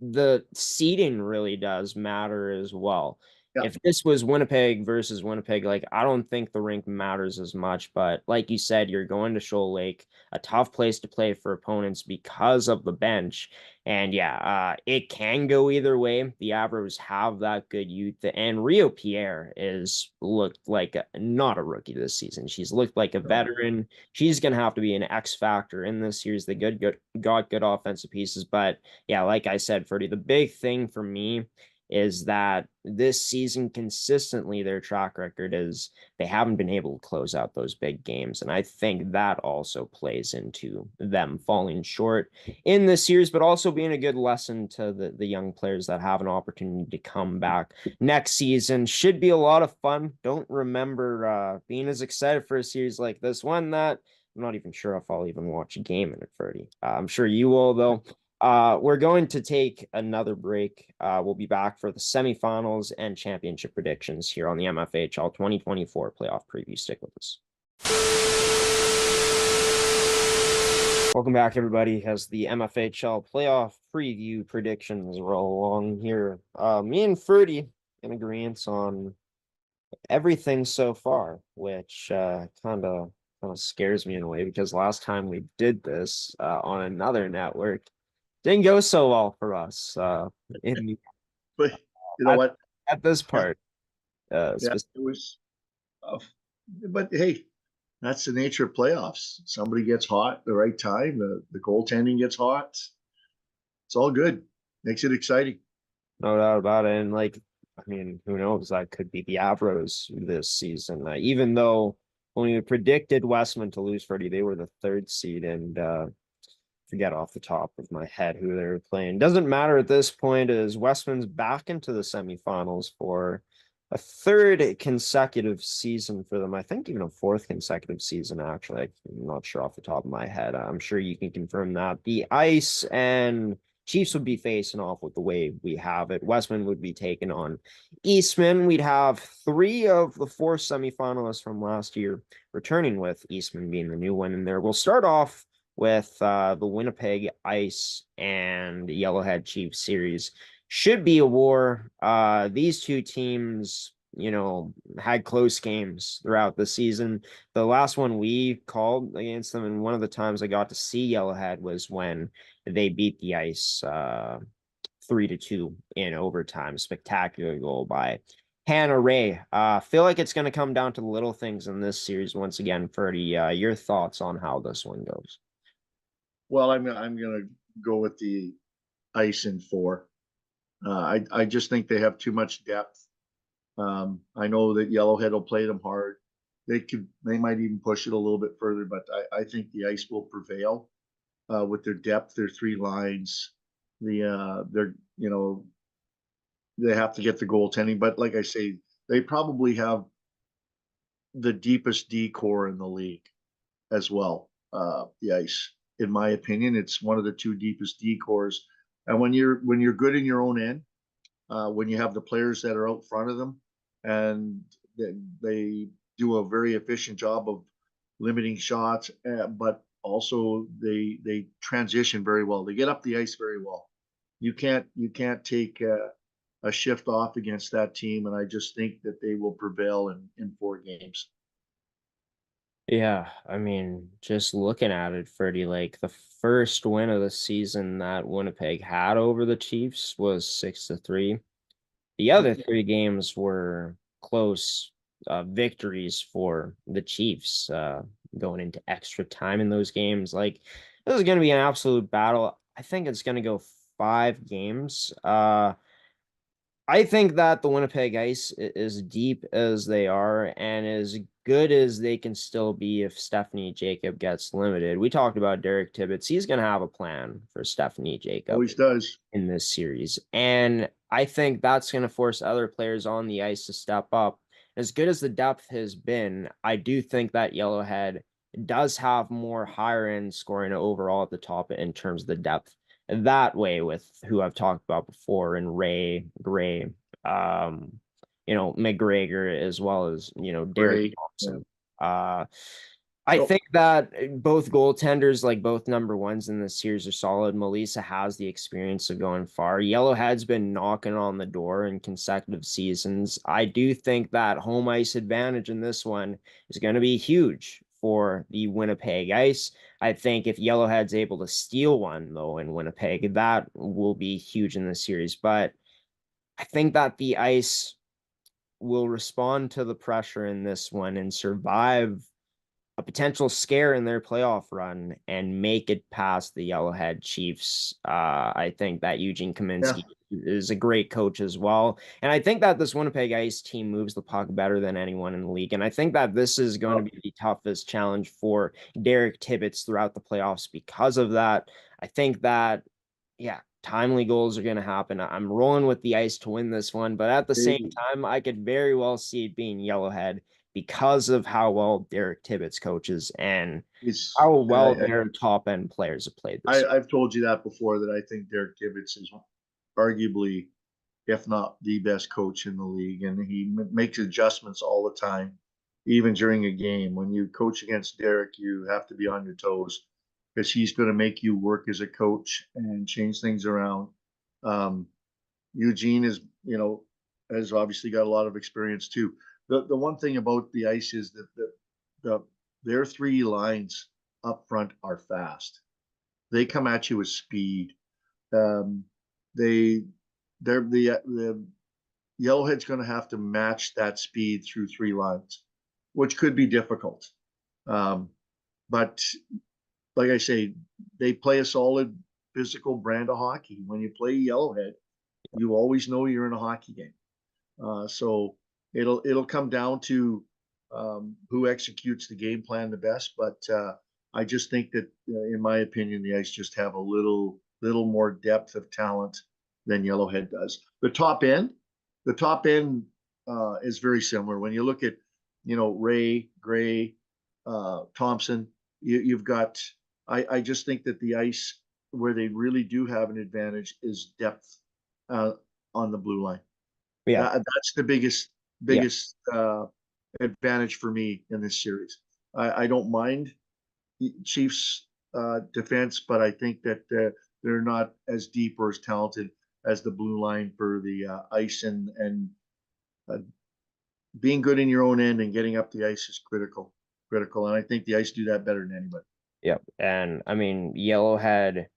the seeding really does matter as well. yeah, If this was Winnipeg versus Winnipeg, like I don't think the rink matters as much, but like you said, you're going to Shoal Lake, a tough place to play for opponents because of the bench. And yeah, it can go either way. The Avros have that good youth, and Rio Pierre is looked like not a rookie this season. She's looked like a no, veteran. She's gonna have to be an X factor in this series. They got good offensive pieces, but yeah, like I said, Ferdi, the big thing for me is that this season consistently their track record is they haven't been able to close out those big games. And I think that also plays into them falling short in this series, but also being a good lesson to the young players that have an opportunity to come back next season. Should be a lot of fun. Don't remember being as excited for a series like this one that I'm not even sure if I'll even watch a game in it, Ferdi. I'm sure you will, though. We're going to take another break. We'll be back for the semifinals and championship predictions here on the MFHL 2024 Playoff Preview. Stick with us. Welcome back, everybody, as the MFHL Playoff Preview predictions roll along here. Me and Ferdi in agreement on everything so far, which kind of scares me in a way, because last time we did this on another network, didn't go so well for us in but you know at, what? at this Yeah, part. yeah, it was. Uh, but hey, that's the nature of playoffs. Somebody gets hot at the right time. The goaltending gets hot. It's all good. Makes it exciting. No doubt about it. And like, I mean, who knows? That could be the Avros this season. Even though when we predicted Westman to lose 30, they were the 3rd seed, and forget off the top of my head who they were playing. Doesn't matter at this point, as Westman's back into the semifinals for a 3rd consecutive season for them. I think even a 4th consecutive season, actually. I'm not sure off the top of my head. I'm sure you can confirm that. The Ice and Chiefs would be facing off with the way we have it. Westman would be taking on Eastman. We'd have 3 of the 4 semifinalists from last year returning, with Eastman being the new one in there. We'll start off with the Winnipeg Ice and Yellowhead Chiefs series. Should be a war. These two teams, had close games throughout the season. The last one we called against them, and one of the times I got to see Yellowhead, was when they beat the Ice 3-2 in overtime. Spectacular goal by Hannah Ray. Feel like it's going to come down to the little things in this series once again. Ferdi, your thoughts on how this one goes? Well, I'm gonna go with the Ice in 4. I just think they have too much depth. I know that Yellowhead will play them hard. They might even push it a little bit further, but I think the Ice will prevail with their depth, their 3 lines. They're they have to get the goaltending, but like I say, they probably have the deepest D core in the league as well. The Ice, in my opinion, it's one of the 2 deepest D cores. And when you're good in your own end, when you have the players that are out front of them, and they do a very efficient job of limiting shots, but also they transition very well. They get up the ice very well. You can't take a shift off against that team, and I just think that they will prevail in 4 games. Yeah, I mean, just looking at it, Freddie, like the first win of the season that Winnipeg had over the Chiefs was 6-3. The other 3 games were close victories for the Chiefs, going into extra time in those games. Like, this is going to be an absolute battle. I think it's going to go 5 games. I think that the Winnipeg Ice, as deep as they are and as good as they can still be if Stephanie Jacob gets limited. We talked about Derek Tibbetts. He's going to have a plan for Stephanie Jacob Always does. in this series. And I think that's going to force other players on the ice to step up. As good as the depth has been, I do think that Yellowhead does have more higher end scoring overall at the top in terms of the depth that way, with who I've talked about before, and Ray, Gray, McGregor, as well as, Derek Great. Yeah. Thompson. I So think that both goaltenders, like both number ones in this series, are solid. Melissa has the experience of going far. Yellowhead's been knocking on the door in consecutive seasons. I do think that home ice advantage in this one is going to be huge for the Winnipeg Ice. I think if Yellowhead's able to steal one, though, in Winnipeg, that will be huge in this series. But I think that the Ice will respond to the pressure in this one and survive a potential scare in their playoff run and make it past the Yellowhead Chiefs. I think that Eugene yeah, Kaminsky is a great coach as well. And I think that this Winnipeg Ice team moves the puck better than anyone in the league. And I think that this is going to well, be the toughest challenge for Derek Tibbetts throughout the playoffs because of that. I think that, yeah, timely goals are going to happen. I'm rolling with the Ice to win this one, but at the same they, time, I could very well see it being Yellowhead because of how well Derek Tibbetts coaches and it's how and well their top end players have played this year. I've told you that before, that I think Derek Gibbets is arguably, if not the best coach in the league, and he makes adjustments all the time, even during a game. When you coach against Derek, you have to be on your toes because he's going to make you work as a coach and change things around. Um, Eugene is, has obviously got a lot of experience too. The one thing about the Ice is that the their 3 lines up front are fast. They come at you with speed. Um, they the Yellowhead's going to have to match that speed through 3 lines, which could be difficult. Um, but like I say, they play a solid physical brand of hockey. When you play Yellowhead, you always know you're in a hockey game. So it'll come down to who executes the game plan the best. But I just think that, in my opinion, the Ice just have a little more depth of talent than Yellowhead does. The top end is very similar. When you look at, Ray, Gray, Thompson, you've got. I just think that the Ice where they really do have an advantage is depth uh, on the blue line. Yeah. That's the biggest Yeah. biggest advantage for me in this series. I don't mind Chiefs defense, but I think that they're not as deep or as talented as the blue line for the ice, and uh, being good in your own end and getting up the ice is critical. And I think the ice do that better than anybody. Yeah. And I mean, Yellowhead,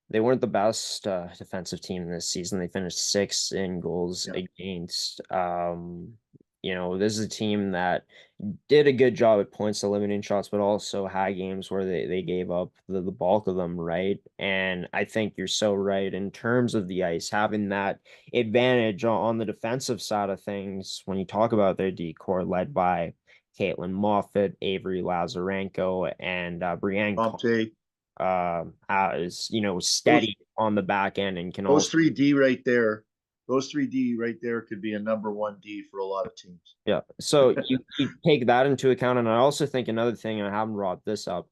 they weren't the best defensive team this season. They finished sixth in goals Yeah. against. This is a team that did a good job at points limiting shots, but also had games where they gave up the bulk of them, right? And I think you're so right in terms of the ice, having that advantage on the defensive side of things when you talk about their decor led by Caitlin Moffat, Avery Lazarenko, and Brienne Comte, is those steady on the back end and can those also three D right there, those three D right there could be a number one D for a lot of teams. yeah. So you take that into account, and I also think another thing, and I haven't brought this up,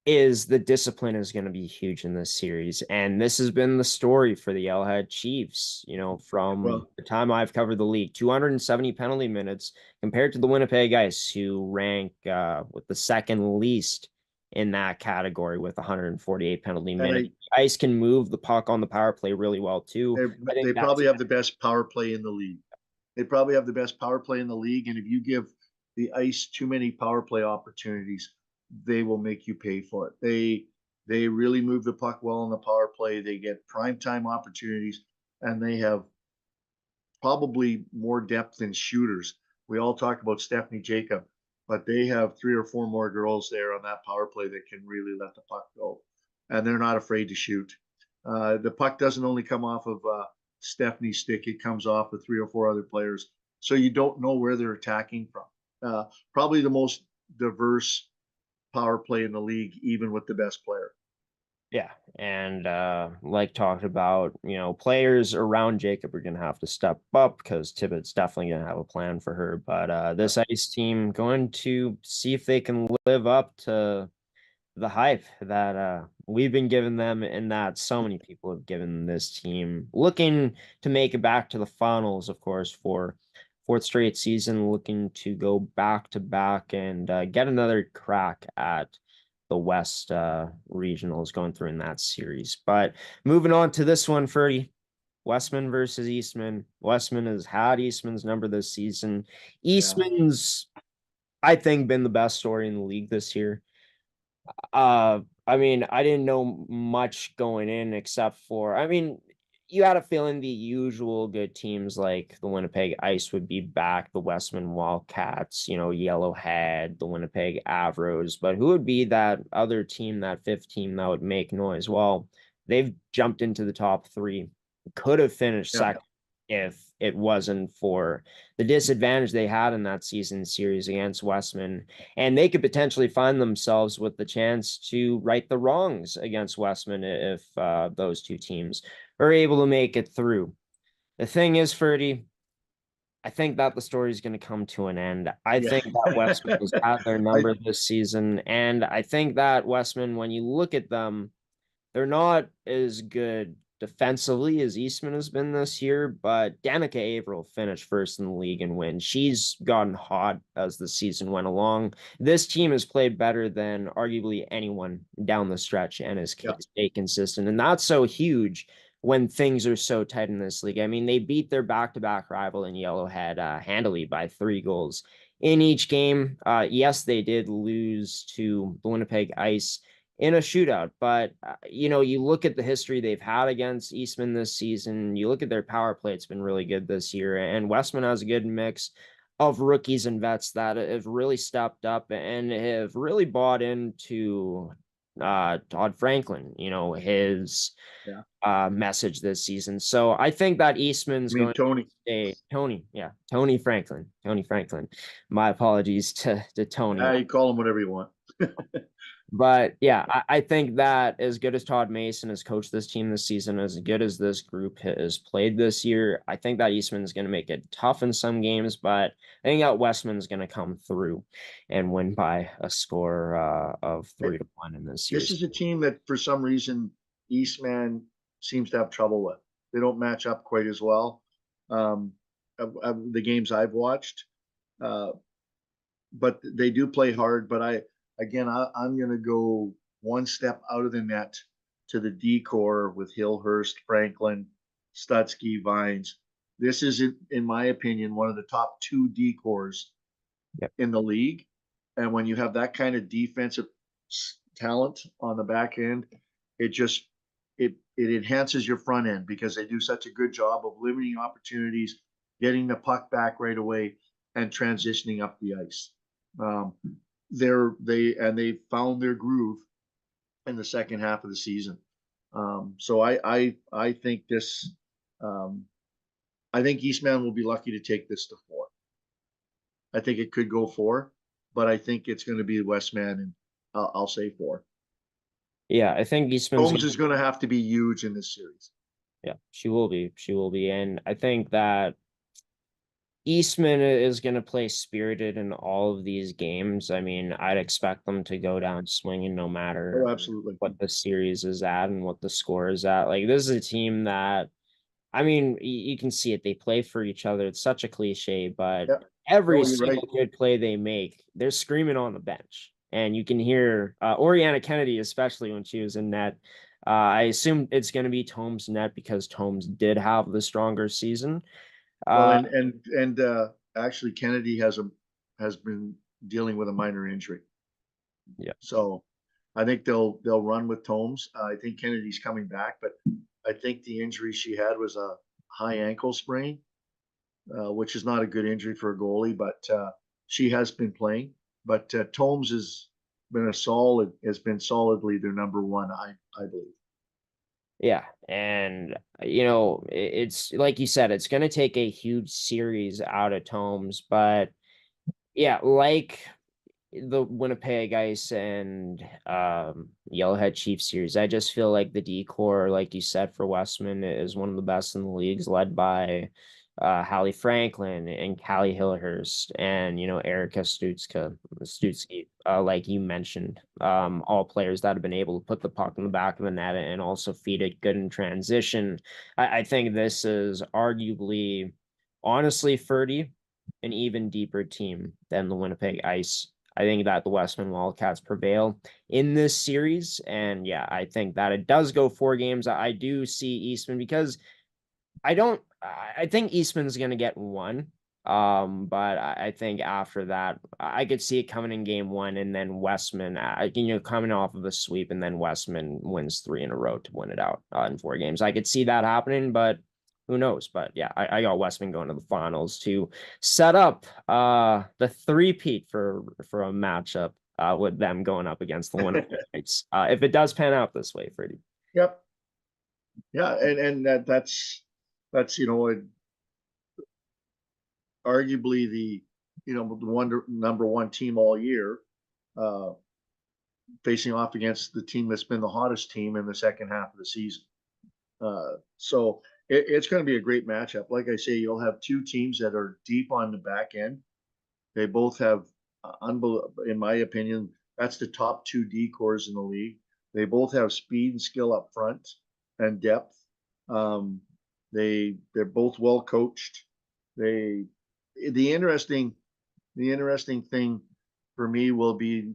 is the discipline is going to be huge in this series. And this has been the story for the Yellowhead Chiefs, from Well, the time I've covered the league. 270 penalty minutes compared to the Winnipeg Ice, who rank with the second least in that category with 148 penalty and minutes. Ice can move the puck on the power play really well too. I they think that's probably have the best power play in the league. They probably have the best power play in the league, and if you give the ice too many power play opportunities, they will make you pay for it. They really move the puck well in the power play. They get prime time opportunities, and they have probably more depth than shooters. We all talk about Stephanie Jacob, but they have 3 or 4 more girls there on that power play that can really let the puck go, and they're not afraid to shoot. The puck doesn't only come off of Stephanie's stick; it comes off of 3 or 4 other players, so you don't know where they're attacking from. Probably the most diverse power play in the league, even with the best player. Yeah, and like talked about, players around Jacob are gonna have to step up because Tibbetts definitely gonna have a plan for her. But Yeah. this ice team going to see if they can live up to the hype that we've been giving them and that so many people have given this team. Looking to make it back to the finals, of course, for fourth straight season, looking to go back to back and get another crack at the West regionals going through in that series. But moving on to this one, Ferdy. Westman versus Eastman. Westman has had Eastman's number this season. Yeah. Eastman's, I think, been the best story in the league this year. I mean, I didn't know much going in except for, I mean, you had a feeling the usual good teams like the Winnipeg Ice would be back, the Westman Wildcats, Yellowhead, the Winnipeg Avros, but who would be that other team, that fifth team that would make noise? Well, they've jumped into the top three, could have finished Yeah. second if it wasn't for the disadvantage they had in that season series against Westman, and they could potentially find themselves with the chance to right the wrongs against Westman if those two teams are able to make it through. The thing is, Ferdy, I think that the story is going to come to an end. I Yeah. think that Westman has had their I number this season, and I think that Westman, when you look at them, they're not as good defensively as Eastman has been this year, but Danica Averill finished first in the league in wins. She's gotten hot as the season went along. This team has played better than arguably anyone down the stretch and has yeah. stayed consistent. And that's so huge when things are so tight in this league. I mean, they beat their back-to-back rival in Yellowhead handily by 3 goals in each game. Yes, they did lose to the Winnipeg Ice in a shootout. But, you look at the history they've had against Eastman this season, you look at their power play, it's been really good this year. And Westman has a good mix of rookies and vets that have really stepped up and have really bought into Todd Franklin, his Yeah. message this season. So I think that Eastman's I mean, going to Tony. stay Tony. Yeah, Tony Franklin. Tony Franklin. My apologies to Tony. You call him whatever you want. But yeah, I think that as good as Todd Mason has coached this team this season, as good as this group has played this year, I think that Eastman's going to make it tough in some games, but I think that Westman's going to come through and win by a score of 3-1 in this This series. is a team that, for some reason, Eastman seems to have trouble with. They don't match up quite as well. Of the games I've watched, uh, but they do play hard. But I'm going to go one step out of the net to the D core with Hillhurst, Franklin, Stutzky, Vines. This is, in my opinion, one of the top two D cores in the league. And when you have that kind of defensive talent on the back end, it just it enhances your front end because they do such a good job of limiting opportunities, getting the puck back right away, and transitioning up the ice. They found their groove in the second half of the season. So I think this. I think Eastman will be lucky to take this to 4. I think it could go 4, but I think it's going to be Westman, and I'll say 4. Yeah, I think Eastman's Holmes is going to have to be huge in this series. Yeah, she will be. She will be. And I think that Eastman is going to play spirited in all of these games. I mean, I'd expect them to go down swinging no matter Oh, absolutely. what the series is at and what the score is at. Like, this is a team that, I mean, you can see it. They play for each other. It's such a cliche, but Yeah. every No, you're right. single good play they make, they're screaming on the bench. And you can hear Oriana Kennedy, especially when she was in net. I assume it's going to be Tome's net because Tomes did have the stronger season. Well, Uh, and actually Kennedy has been dealing with a minor injury. yeah. So I think they'll run with Tomes. I think Kennedy's coming back, but I think the injury she had was a high ankle sprain, which is not a good injury for a goalie, but she has been playing. But Tomes has been solidly their number one, I believe. Yeah, and it's like you said, it's going to take a huge series out of Tomes, but yeah, like the Winnipeg Ice and Yellowhead Chiefs series, I just feel like the decor, like you said, for Westman is one of the best in the leagues, led by Hallie Franklin and Callie Hillhurst and Erica Stutzky, like you mentioned, all players that have been able to put the puck in the back of the net and also feed it good in transition. I think this is arguably, honestly, Ferdi, an even deeper team than the Winnipeg Ice. I think that the Westman Wildcats prevail in this series. And yeah, I think that it does go 4 games. I do see Eastman because I think Eastman's going to get 1. But I think after that, I could see it coming in game 1 and then Westman, coming off of a sweep and then Westman wins 3 in a row to win it out in 4 games. I could see that happening, but who knows? But yeah, I got Westman going to the finals to set up the three-peat for a matchup with them going up against the Winnipeg Knights. If it does pan out this way, Freddie. Yep. Yeah, and that's arguably the number one team all year, uh, facing off against the team that's been the hottest team in the second half of the season. So it's going to be a great matchup. Like I say, you'll have two teams that are deep on the back end. They both have, in my opinion, that's the top 2 D cores in the league. They both have speed and skill up front and depth. Um, they're both well coached. They the interesting thing for me will be,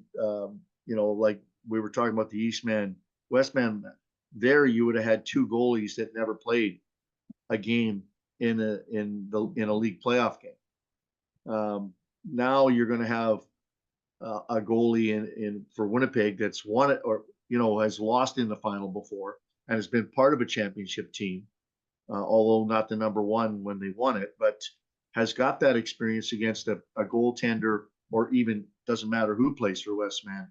like we were talking about the Eastman, Westman. There, you would have had 2 goalies that never played a game in a league playoff game. Now you're going to have a goalie in for Winnipeg that's won it, or has lost in the final before and has been part of a championship team, although not the number one when they won it, but has got that experience against a goaltender, or even doesn't matter who plays for Westman,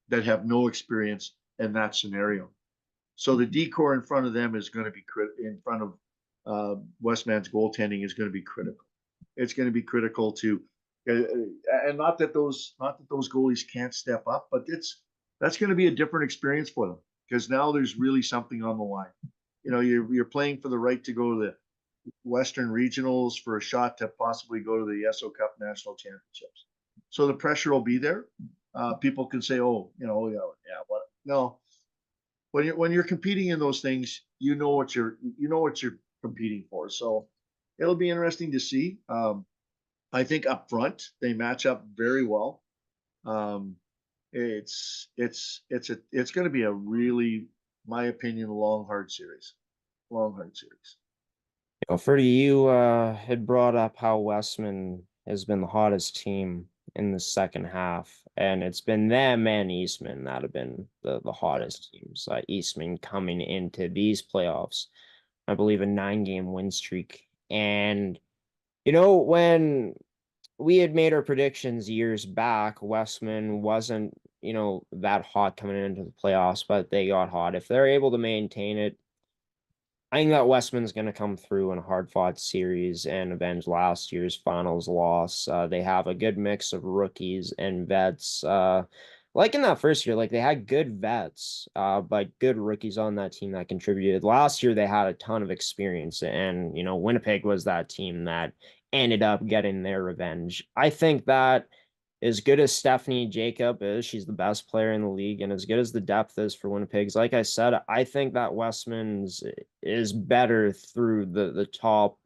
that have no experience in that scenario. So the decor in front of them is going to be in front of Westman's goaltending is going to be critical. It's going to be critical to, and not that those goalies can't step up, but that's going to be a different experience for them because now there's really something on the line. You're playing for the right to go to the Western Regionals, for a shot to possibly go to the ESO Cup National Championships. So the pressure will be there. People can say, "Oh, yeah, what?" No, when you're competing in those things, you know what you're competing for. So it'll be interesting to see. I think up front they match up very well. Um, it's going to be a really, my opinion, long hard series. Long hard series. Ferdy, you had brought up how Westman has been the hottest team in the second half, and it's been them and Eastman that have been the Yeah. hottest teams. Eastman coming into these playoffs, I believe, a 9-game win streak. And, when we had made our predictions years back, Westman wasn't, that hot coming into the playoffs, but they got hot. If they're able to maintain it, I think that Westman's going to come through in a hard-fought series and avenge last year's finals loss. They have a good mix of rookies and vets. Like in that first year, like they had good vets, but good rookies on that team that contributed. Last year, they had a ton of experience, and Winnipeg was that team that ended up getting their revenge. I think that as good as Stephanie Jacob is, she's the best player in the league, and as good as the depth is for Winnipeg's, like I said, I think that Westman's is better through the top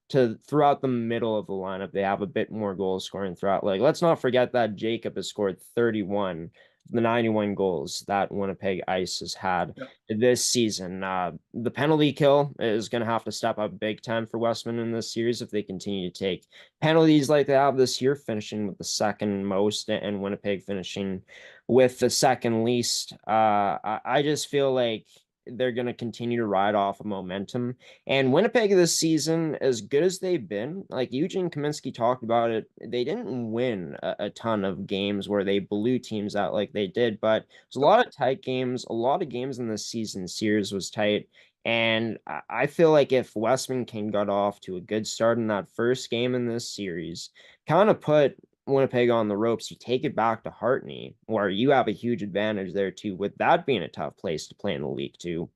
to throughout the middle of the lineup. They have a bit more goal scoring throughout. Like, let's not forget that Jacob has scored 31 of the 91 goals that Winnipeg Ice has had Yeah. this season. The penalty kill is going to have to step up big time for Westman in this series if they continue to take penalties like they have this year, finishing with the second most, and Winnipeg finishing with the second least. I just feel like they're going to continue to ride off of momentum. And Winnipeg this season, as good as they've been, like Eugene Kaminsky talked about it, they didn't win a ton of games where they blew teams out like they did, but there's a lot of tight games. A lot of games in this season series was tight. And I feel like if Westman can get off to a good start in that first game in this series, kind of put Winnipeg on the ropes, you take it back to Hartney, where you have a huge advantage there too, with that being a tough place to play in the league too.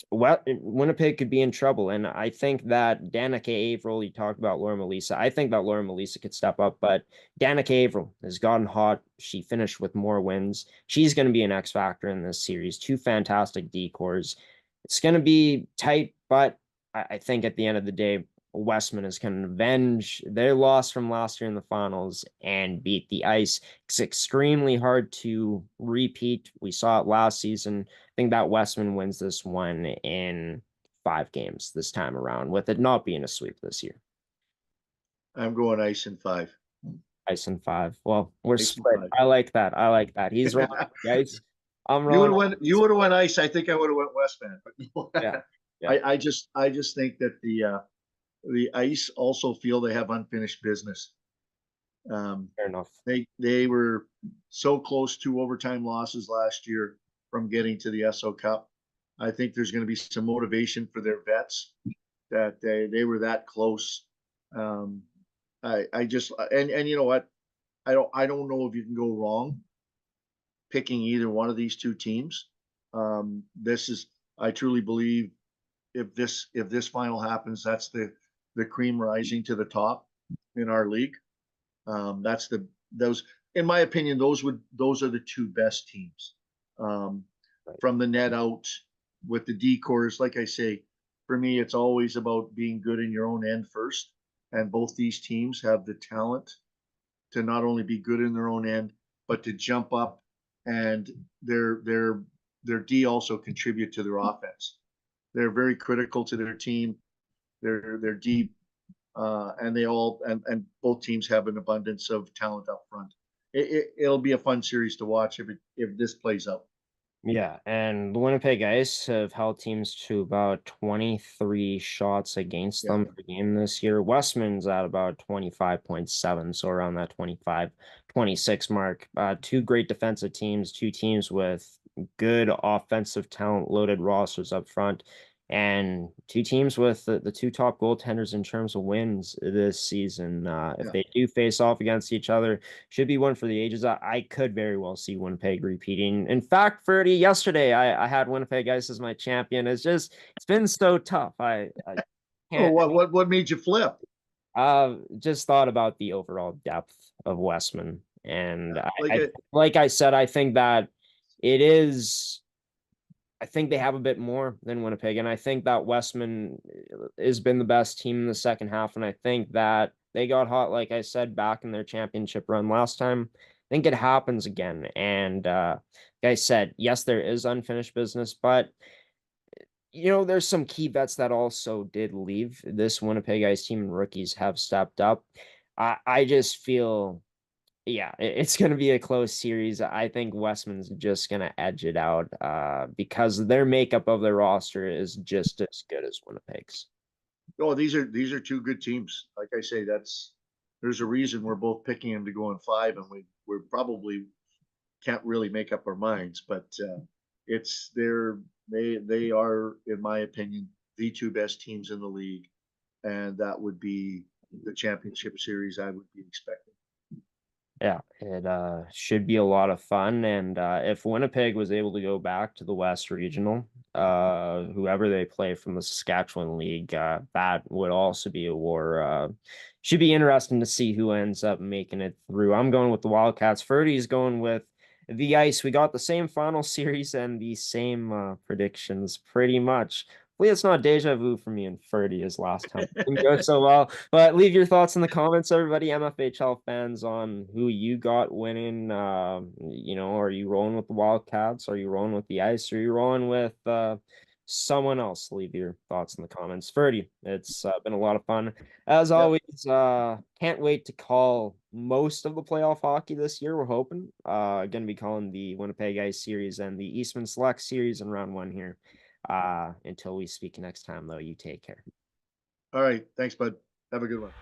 Winnipeg could be in trouble. And I think that Danica Averill, you talked about Laura Melissa. I think that Laura Melissa could step up, but Danica Averill has gotten hot. She finished with more wins. She's going to be an X factor in this series. Two fantastic decors. It's going to be tight, but I think at the end of the day, Westman is going to avenge their loss from last year in the finals and beat the Ice. It's extremely hard to repeat. We saw it last season. I think that Westman wins this one in 5 games this time around, with it not being a sweep this year. I'm going Ice in 5. Ice in 5. Well, we're Ice in split. 5. I like that. I like that. He's rolling Ice. I'm You would rolling. have went. You would have went Ice. I think I would have went Westman. Yeah. But Yeah. I just think that the Ice also feel they have unfinished business. Fair enough. They were so close to overtime losses last year from getting to the SO Cup. I think there's going to be some motivation for their vets that they were that close. I just and you know what? I don't know if you can go wrong picking either one of these two teams. This is I truly believe if this final happens, that's the cream rising to the top in our league. That's those in my opinion those are the two best teams. Right. From the net out with the decors, like I say, for me it's always about being good in your own end first, and both these teams have the talent to not only be good in their own end but to jump up, and their D also contribute to their offense. They're very critical to their team. They're deep, and they all and both teams have an abundance of talent up front. It'll be a fun series to watch if this plays out. Yeah, and the Winnipeg Ice have held teams to about 23 shots against Yeah, them per game this year. Westman's at about 25.7, so around that 25, 26 mark. Two great defensive teams, two teams with good offensive talent, loaded rosters up front, and two teams with the two top goaltenders in terms of wins this season. If yeah. they do face off against each other, should be one for the ages. I could very well see Winnipeg repeating. In fact, Ferdi, yesterday I had Winnipeg Ice as my champion. It's been so tough. I Oh, can't what made you flip? just thought about the overall depth of Westman. And Like like I said, I think that it is I think they have a bit more than Winnipeg, and I think that Westman has been the best team in the second half, and I think that they got hot, like I said, back in their championship run last time. I think it happens again, and like I said, yes, there is unfinished business, but there's some key vets that also did leave. This Winnipeg Ice team and rookies have stepped up. I just feel, yeah, it's going to be a close series. I think Westman's just going to edge it out because their makeup of their roster is just as good as Winnipeg's. Oh, these are two good teams. Like I say, there's a reason we're both picking them to go in 5, and we're probably can't really make up our minds. But it's they are, in my opinion, the two best teams in the league, and that would be the championship series I would be expecting. Yeah, it should be a lot of fun. And if Winnipeg was able to go back to the West Regional, whoever they play from the Saskatchewan League, that would also be a war. Should be interesting to see who ends up making it through. I'm going with the Wildcats. Ferdi's going with the Ice. We got the same final series and the same predictions pretty much. Hopefully it's not deja vu for me and Ferdi as last time. It didn't go so well. But leave your thoughts in the comments, everybody, MFHL fans, on who you got winning. Are you rolling with the Wildcats? Are you rolling with the Ice? Are you rolling with someone else? Leave your thoughts in the comments. Ferdi, it's been a lot of fun. As Yep. always, can't wait to call most of the playoff hockey this year. We're hoping. Going to be calling the Winnipeg Ice series and the Eastman Select series in round 1 here. Until we speak next time, though, you take care. All right. Thanks, bud. Have a good one.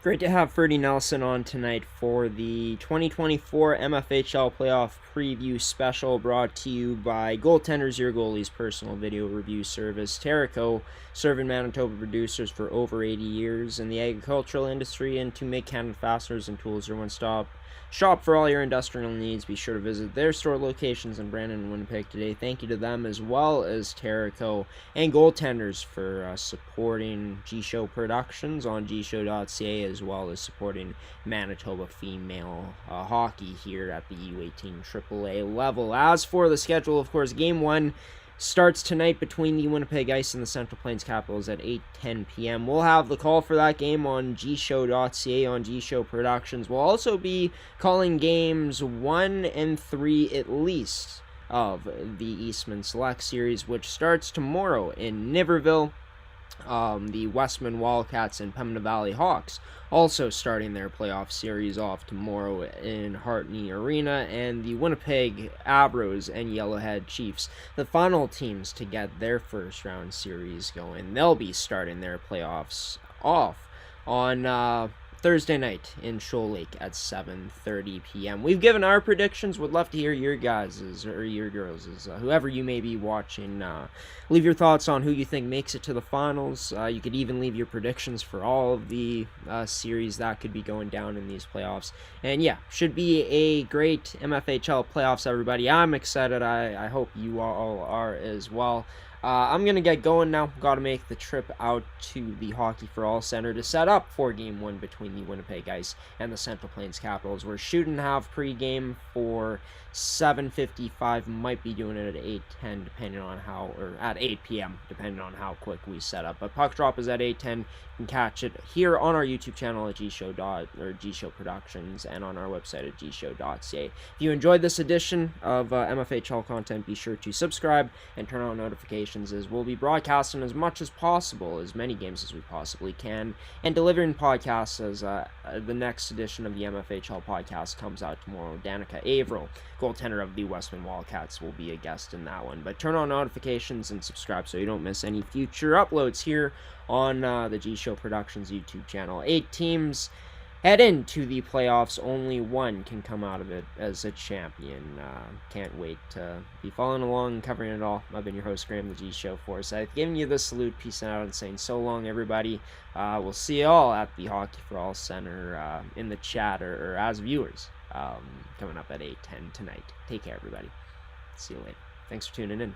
Great to have Ferdi Nelissen on tonight for the 2024 MFHL Playoff Preview special, brought to you by Goaltenders, Your Goalie's personal video review service. Terrico, serving Manitoba producers for over 80 years in the agricultural industry, and to make Canada fasteners and tools your one-stop shop for all your industrial needs. Be sure to visit their store locations in Brandon and Winnipeg today. Thank you to them, as well as Terrico and Goaltenders, for supporting GShow Productions on gshow.ca, as well as supporting Manitoba female hockey here at the U18 AAA level. As for the schedule, of course, Game 1 starts tonight between the Winnipeg Ice and the Central Plains Capitals at 8:10 p.m. We'll have the call for that game on gshow.ca on GShow Productions. We'll also be calling games 1 and 3 at least of the Eastman Select Series, which starts tomorrow in Niverville. The Westman Wildcats and Pembina Valley Hawks also starting their playoff series off tomorrow in Hartney Arena, and the Winnipeg Abros and Yellowhead Chiefs, the final teams to get their first round series going. They'll be starting their playoffs off on Thursday night in Shoal Lake at 7:30 p.m. We've given our predictions. Would love to hear your guys's or your girls', whoever you may be watching. Leave your thoughts on who you think makes it to the finals. You could even leave your predictions for all of the series that could be going down in these playoffs. And yeah, should be a great MFHL playoffs, everybody. I'm excited. I hope you all are as well. I'm going to get going now. Got to make the trip out to the Hockey for All Center to set up for Game 1 between the Winnipeg Ice and the Central Plains Capitals. We're shooting to have pregame for 7:55. Might be doing it at 8:10 depending on how, or at 8 p.m. depending on how quick we set up. But puck drop is at 8:10. You can catch it here on our YouTube channel at GShow Productions, and on our website at gshow.ca. If you enjoyed this edition of MFHL content, be sure to subscribe and turn on notifications, as we'll be broadcasting as much as possible, as many games as we possibly can, and delivering podcasts as the next edition of the MFHL podcast comes out tomorrow. Danica Averill, goaltender of the Westman Wildcats, will be a guest in that one. But turn on notifications and subscribe so you don't miss any future uploads here on the GShow Productions YouTube channel. 8 teams head into the playoffs. Only one can come out of it as a champion. Can't wait to be following along and covering it all. I've been your host, Graeme, the GShow Forsyth, giving you the salute, peace out, and saying so long, everybody. We'll see you all at the Hockey for All Center in the chat or as viewers coming up at 8:10 tonight. Take care, everybody. See you later. Thanks for tuning in.